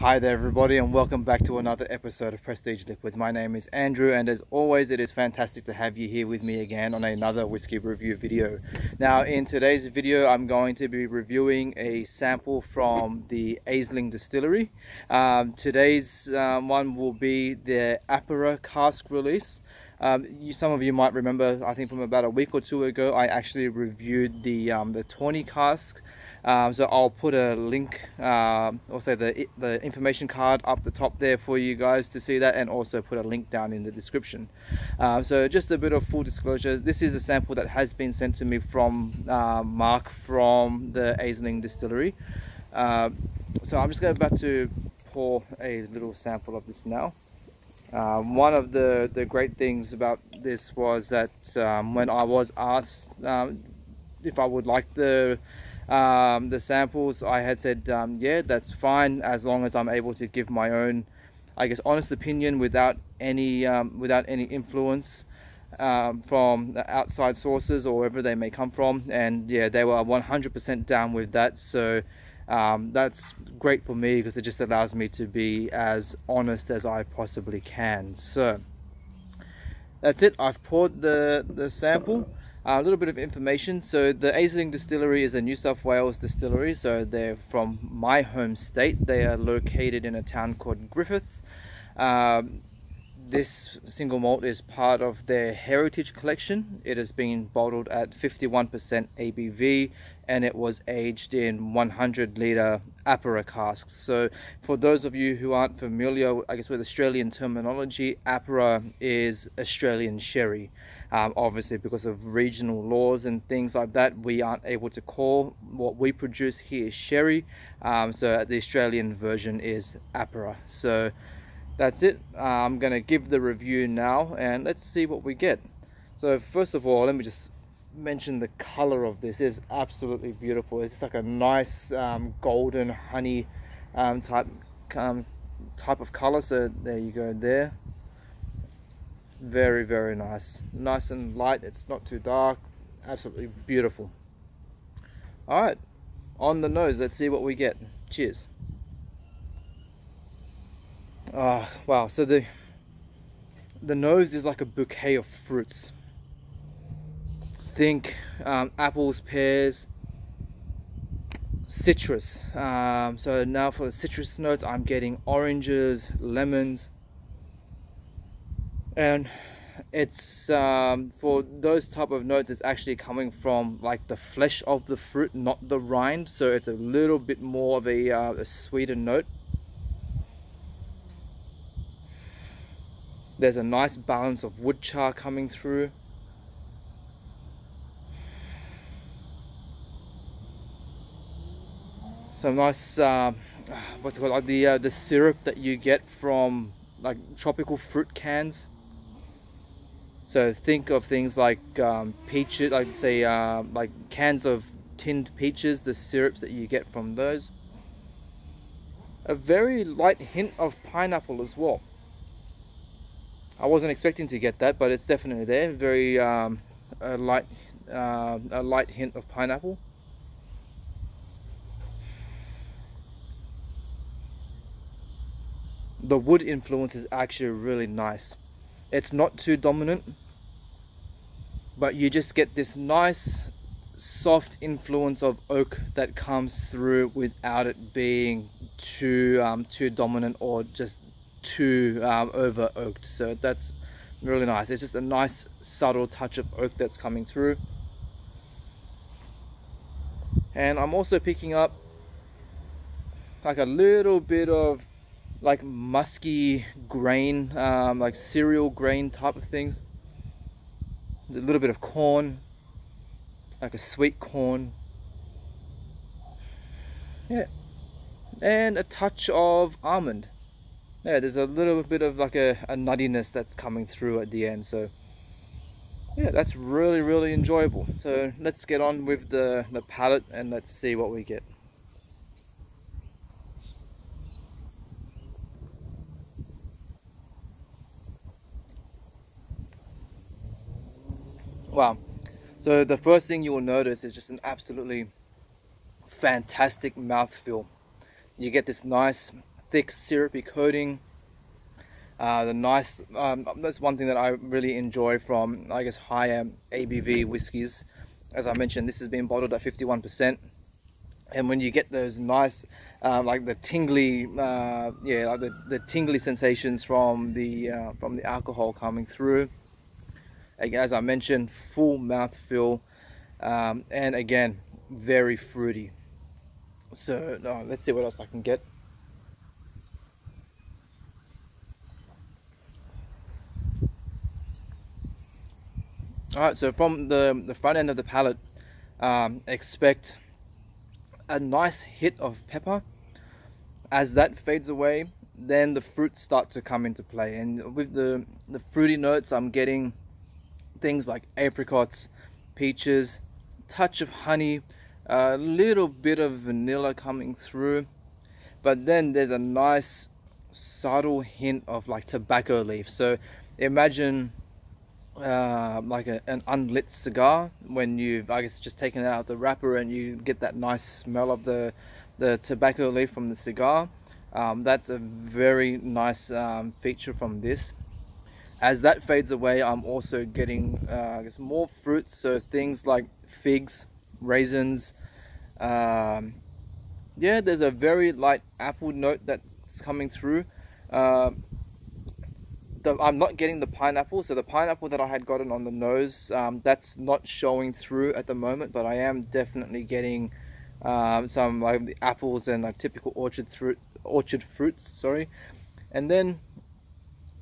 Hi there everybody, and welcome back to another episode of Prestige Liquids. My name is Andrew, and as always it is fantastic to have you here with me again on another whiskey review video. Now in today's video I'm going to be reviewing a sample from the Aisling Distillery. Today's one will be the Apera Cask release. Some of you might remember, I think from about a week or two ago, I actually reviewed the 20 cask. So I'll put a link, also the information card up the top there for you guys to see that, and also put a link down in the description. So just a bit of full disclosure, this is a sample that has been sent to me from Mark from the Aisling Distillery. So I'm just about to pour a little sample of this now. One of the great things about this was that when I was asked if I would like the samples, I had said yeah, that's fine, as long as I'm able to give my own, I guess, honest opinion without any influence from the outside sources or wherever they may come from. And yeah, they were 100% down with that. So that's great for me, because it just allows me to be as honest as I possibly can. So that's it. I've poured the sample. A little bit of information. So the Aisling Distillery is a New South Wales distillery, so they're from my home state. They are located in a town called Griffith. This single malt is part of their heritage collection. It has been bottled at 51% ABV, and it was aged in 100 litre Apera casks. So for those of you who aren't familiar, I guess, with Australian terminology, Apera is Australian sherry. Obviously, because of regional laws and things like that, we aren't able to call what we produce here sherry. So the Australian version is Apera. So that's it. I'm going to give the review now, and let's see what we get. So first of all, let me just mention the color of this. Is absolutely beautiful. It's like a nice golden honey type of color. So there you go there. Very nice and light. It's not too dark. Absolutely beautiful. All right, on the nose, let's see what we get. Cheers. Wow, so the nose is like a bouquet of fruits. Think apples, pears, citrus. So now for the citrus notes, I'm getting oranges, lemons, and it's for those type of notes, it's actually coming from like the flesh of the fruit, not the rind. So it's a little bit more of a sweeter note. There's a nice balance of wood char coming through. Some nice what's it called, like the syrup that you get from like tropical fruit cans. So think of things like peaches, like say like cans of tinned peaches, the syrups that you get from those. A very light hint of pineapple as well. I wasn't expecting to get that, but it's definitely there. Very a light hint of pineapple. The wood influence is actually really nice. It's not too dominant, but you just get this nice soft influence of oak that comes through without it being too dominant or just too over oaked. So that's really nice. It's just a nice subtle touch of oak that's coming through. And I'm also picking up like a little bit of like musky grain, like cereal grain type of things. A little bit of corn, like a sweet corn. Yeah, and a touch of almond. Yeah, there's a little bit of like a nuttiness that's coming through at the end. So yeah, that's really enjoyable. So let's get on with the palate, and let's see what we get. Wow, so the first thing you will notice is just an absolutely fantastic mouthfeel. You get this nice thick syrupy coating. That's one thing that I really enjoy from, I guess, higher ABV whiskies. As I mentioned, this has been bottled at 51%, and when you get those nice like the tingly like the tingly sensations from the alcohol coming through, again, as I mentioned, full mouth fill, and again, very fruity. So let's see what else I can get. Alright, so from the front end of the palate, expect a nice hit of pepper. As that fades away, then the fruits start to come into play, and with the fruity notes, I'm getting things like apricots, peaches, touch of honey, a little bit of vanilla coming through, but then there's a nice subtle hint of like tobacco leaf. So imagine like an unlit cigar when you've, I guess, just taken it out of the wrapper, and you get that nice smell of the tobacco leaf from the cigar. That's a very nice feature from this. As that fades away, I'm also getting I guess more fruits, so things like figs, raisins. Yeah, there's a very light apple note that's coming through. I'm not getting the pineapple, so the pineapple that I had gotten on the nose, that's not showing through at the moment, but I am definitely getting some like the apples and like typical orchard fruits, sorry, and then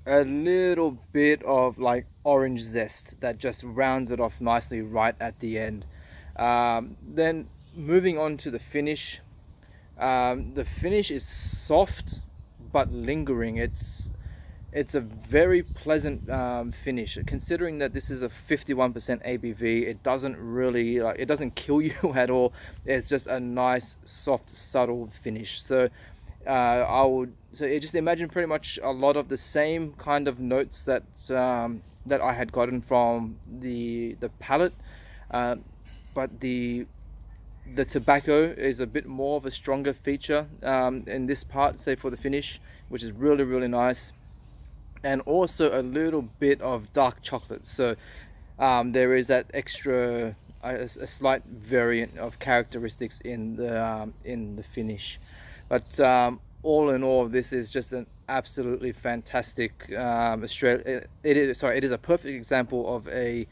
a little bit of like orange zest that just rounds it off nicely right at the end. Then moving on to the finish, the finish is soft but lingering. It's a very pleasant finish, considering that this is a 51% ABV. It doesn't really it doesn't kill you at all. It's just a nice, soft, subtle finish. So you just imagine pretty much a lot of the same kind of notes that that I had gotten from the palate, but the tobacco is a bit more of a stronger feature in this part, say for the finish, which is really, really nice. And also a little bit of dark chocolate, so there is that extra, a slight variant of characteristics in the finish. But all in all, this is just an absolutely fantastic it is a perfect example of a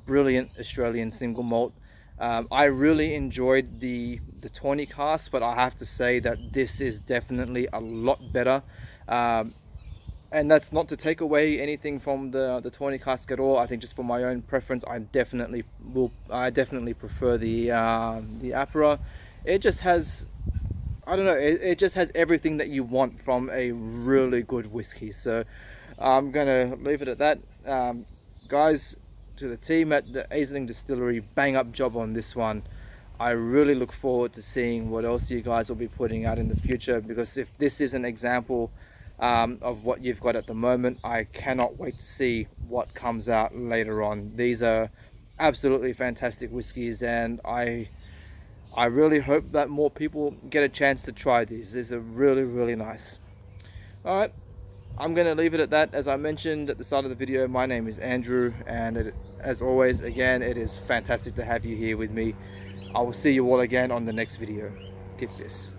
brilliant Australian single malt. I really enjoyed the 20 cask, but I have to say that this is definitely a lot better. And that's not to take away anything from the 20 cask at all. I think just for my own preference, I definitely prefer the Apera. It just has, I don't know, it just has everything that you want from a really good whiskey. So I'm gonna leave it at that. Guys, to the team at the Aisling Distillery, bang up job on this one. I really look forward to seeing what else you guys will be putting out in the future, because if this is an example of what you've got at the moment, I cannot wait to see what comes out later on. These are absolutely fantastic whiskies, and I really hope that more people get a chance to try these. These are really, really nice. Alright, I'm going to leave it at that. As I mentioned at the start of the video, my name is Andrew, and as always, again, it is fantastic to have you here with me. I will see you all again on the next video. Keep this.